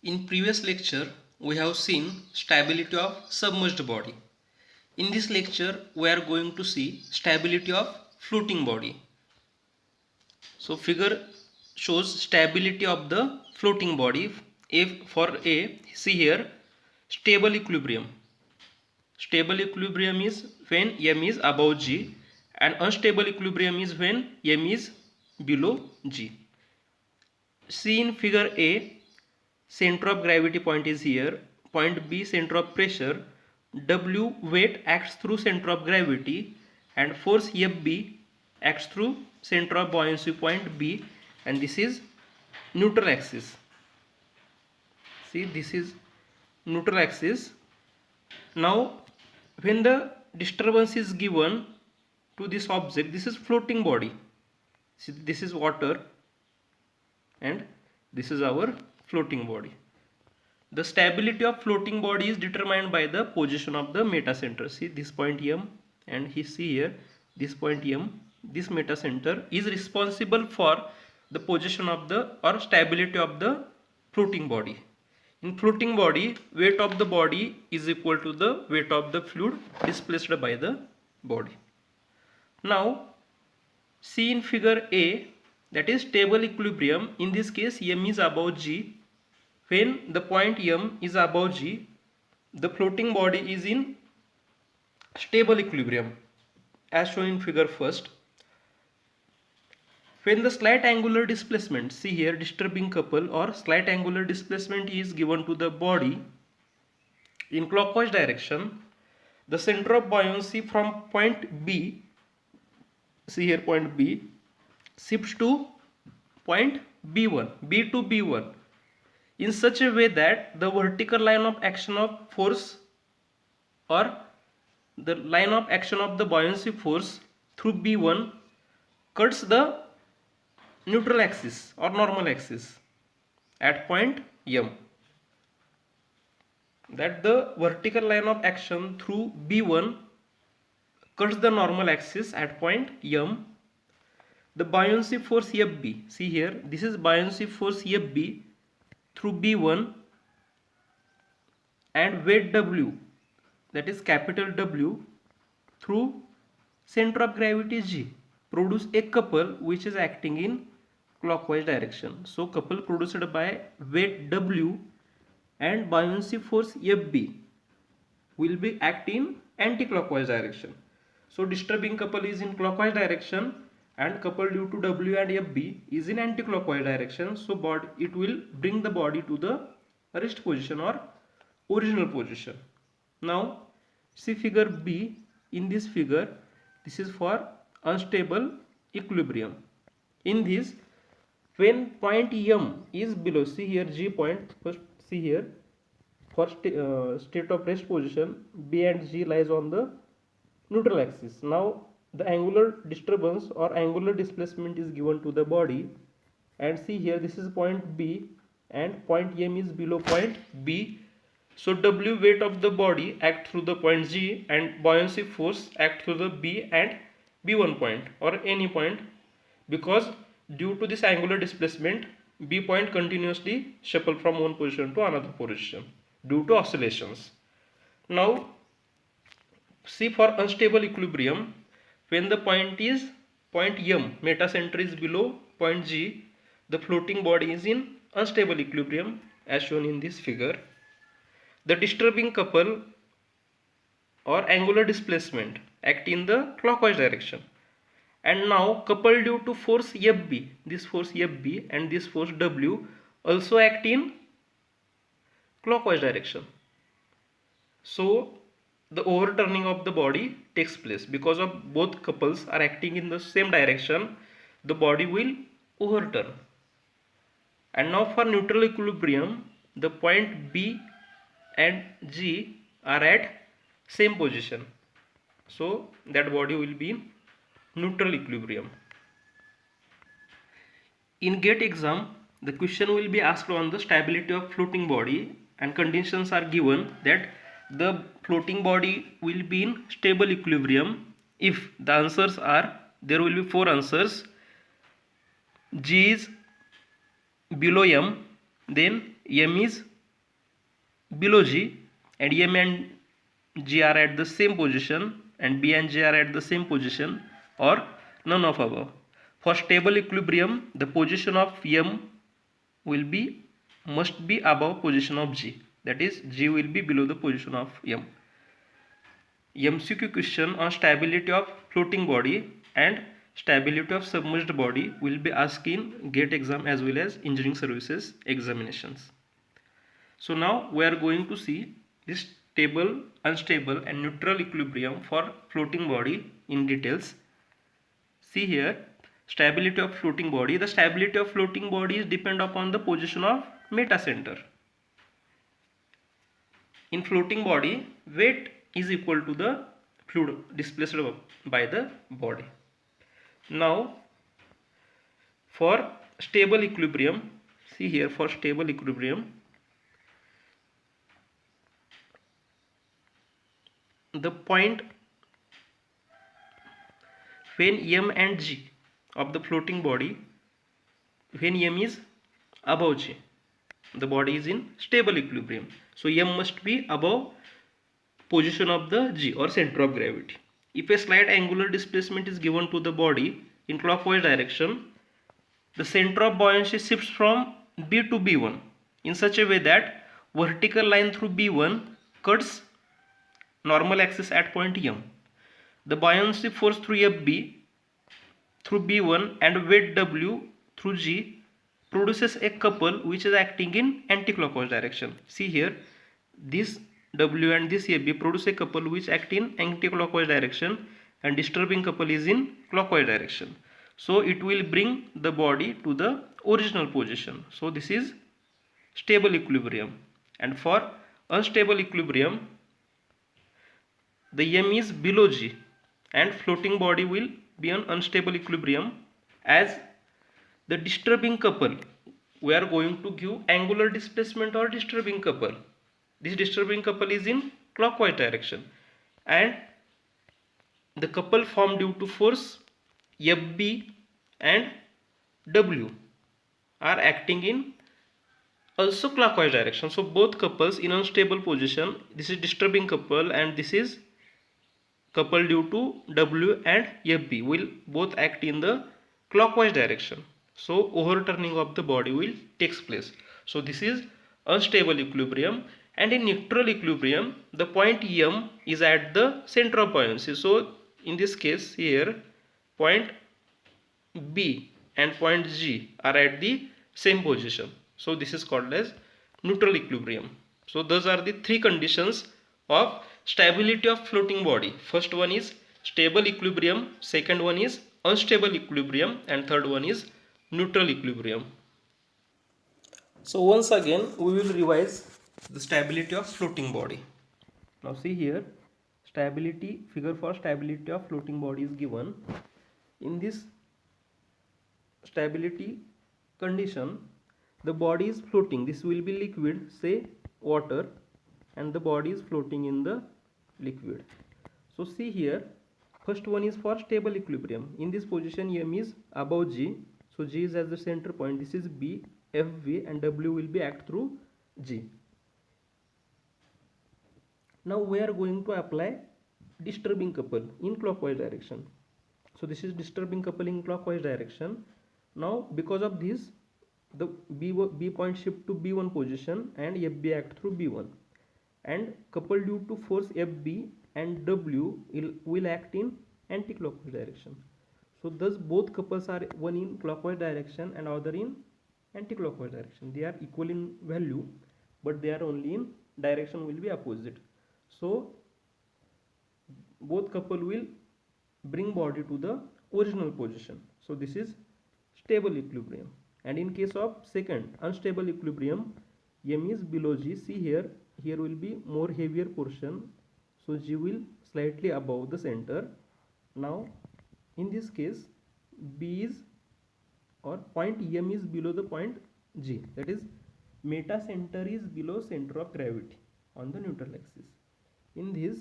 In previous lecture, we have seen stability of submerged body. In this lecture, we are going to see stability of floating body. So figure shows stability of the floating body. If for A, see here, stable equilibrium. Stable equilibrium is when m is above g, and unstable equilibrium is when m is below g. See in figure A, center of gravity point is here, point B center of pressure, W weight acts through center of gravity, and force Fb acts through center of buoyancy point B, and this is neutral axis. See, this is neutral axis. Now when the disturbance is given to this object, this is floating body. See, this is water and this is our floating body. The stability of floating body is determined by the position of the metacenter. See this point M, and see here this point M. This metacenter is responsible for the position of the or stability of the floating body. In floating body, weight of the body is equal to the weight of the fluid displaced by the body. Now see in figure A, that is stable equilibrium. In this case M is above G. When the point M is above G, the floating body is in stable equilibrium as shown in figure first. When the slight angular displacement, see here, disturbing couple or slight angular displacement is given to the body in clockwise direction, the center of buoyancy from point B, see here point B, shifts to point B1, B to B1, in such a way that the vertical line of action of force or the line of action of the buoyancy force through B1 cuts the neutral axis or normal axis at point M. That the vertical line of action through B1 cuts the normal axis at point M. The buoyancy force Fb, see here, this is buoyancy force Fb through B1, and weight W, that is capital W, through center of gravity G, produce a couple which is acting in clockwise direction. So couple produced by weight W and buoyancy force Fb will be act in anti-clockwise direction. So disturbing couple is in clockwise direction and couple due to W and Fb is in anti-clockwise direction. So it will bring the body to the rest position or original position. Now see figure B. In this figure, this is for unstable equilibrium. In this, when point M is below, see here G point, first see here, for state of rest position, B and G lies on the neutral axis. Now the angular disturbance or angular displacement is given to the body, and see here this is point B and point M is below point B. So W weight of the body act through the point G and buoyancy force act through the B and B1 point or any point, because due to this angular displacement B point continuously shuffle from one position to another position due to oscillations. Now see for unstable equilibrium, when the point M, metacenter is below point G, the floating body is in unstable equilibrium as shown in this figure. The disturbing couple or angular displacement act in the clockwise direction, and now coupled due to force Fb, this force Fb and this force W also act in clockwise direction. So the overturning of the body takes place because of both couples are acting in the same direction. The body will overturn. And now for neutral equilibrium, the point B and G are at same position, so that body will be in neutral equilibrium. In GATE exam, the question will be asked on the stability of floating body, and conditions are given that the floating body will be in stable equilibrium if the answers are, there will be 4 answers: G is below M, then M is below G, and M and G are at the same position, and B and J are at the same position, or none of above. For stable equilibrium, the position of M must be above position of G, that is G will be below the position of M. MCQ question on stability of floating body and stability of submerged body will be asked in GATE exam as well as engineering services examinations. So now we are going to see this stable, unstable and neutral equilibrium for floating body in details. See here, stability of floating body. The stability of floating body is depend upon the position of metacenter. In floating body, weight is equal to the fluid displaced by the body. Now for stable equilibrium, see here, for stable equilibrium, the point when M and G of the floating body, when M is above G, the body is in stable equilibrium. So M must be above position of the G or center of gravity. If a slight angular displacement is given to the body in clockwise direction, the center of buoyancy shifts from B to B1 in such a way that vertical line through B1 cuts normal axis at point M. The buoyancy force through FB through B1 and weight W through G produces a couple which is acting in anti-clockwise direction. See here, this W and this AB produce a couple which act in anti-clockwise direction, and disturbing couple is in clockwise direction. So it will bring the body to the original position. So this is stable equilibrium. And for unstable equilibrium, the M is below G and floating body will be an unstable equilibrium, as the disturbing couple, we are going to give angular displacement or disturbing couple. This disturbing couple is in clockwise direction, and the couple formed due to force FB and W are acting in also clockwise direction. So both couples in unstable position, this is disturbing couple and this is couple due to W and FB, will both act in the clockwise direction. So overturning of the body will takes place. So this is unstable equilibrium. And in neutral equilibrium, the point M is at the center of buoyancy. So in this case here, point B and point G are at the same position. So this is called as neutral equilibrium. So those are the three conditions of stability of floating body. First one is stable equilibrium, second one is unstable equilibrium, and third one is neutral equilibrium. So once again we will revise the stability of floating body. Now see here, stability figure for stability of floating body is given. In this stability condition, the body is floating. This will be liquid, say water, and the body is floating in the liquid. So see here, first one is for stable equilibrium. In this position M is above G, so G is as the center point. This is B, FV, and W will be act through G. Now we are going to apply disturbing couple in clockwise direction. So this is disturbing couple in clockwise direction. Now because of this, the B point shift to B1 position and FB act through B1, and couple due to force FB and W will act in anti-clockwise direction. So thus both couples are one in clockwise direction and other in anti-clockwise direction. They are equal in value, but they are only in direction will be opposite. So both couple will bring body to the original position. So this is stable equilibrium. And in case of second unstable equilibrium, M is below G. See here will be more heavier portion, so G will slightly above the center. Now in this case, B is or point M is below the point G, that is meta center is below center of gravity on the neutral axis. In this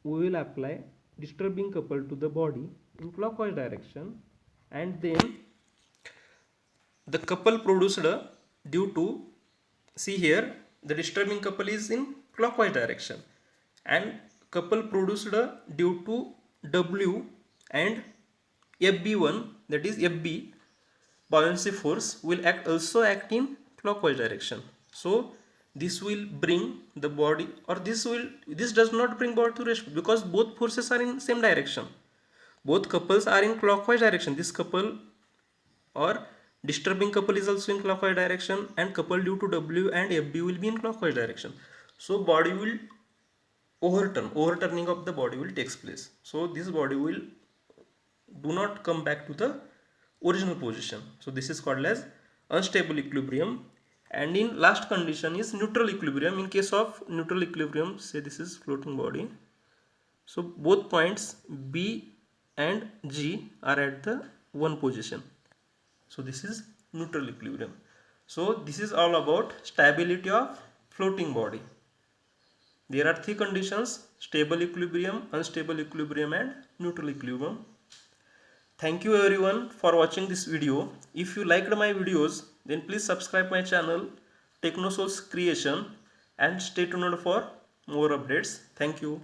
we will apply disturbing couple to the body in clockwise direction, and then the couple produced due to, see here, the disturbing couple is in clockwise direction, and couple produced due to W and FB1, that is FB buoyancy force, will also act in clockwise direction. So this will bring the body, or this does not bring body to rest, because both forces are in same direction. Both couples are in clockwise direction. This couple or disturbing couple is also in clockwise direction, and couple due to W and FB will be in clockwise direction. So body will overturning of the body will takes place. So this body will do not come back to the original position. So this is called as unstable equilibrium. And in last condition is neutral equilibrium. In case of neutral equilibrium, say this is floating body, so both points B and G are at the one position. So this is neutral equilibrium. So this is all about stability of floating body. There are three conditions: stable equilibrium, unstable equilibrium, and neutral equilibrium. Thank you everyone for watching this video. If you liked my videos, then please subscribe my channel TechnoSource Creation and stay tuned for more updates. Thank you.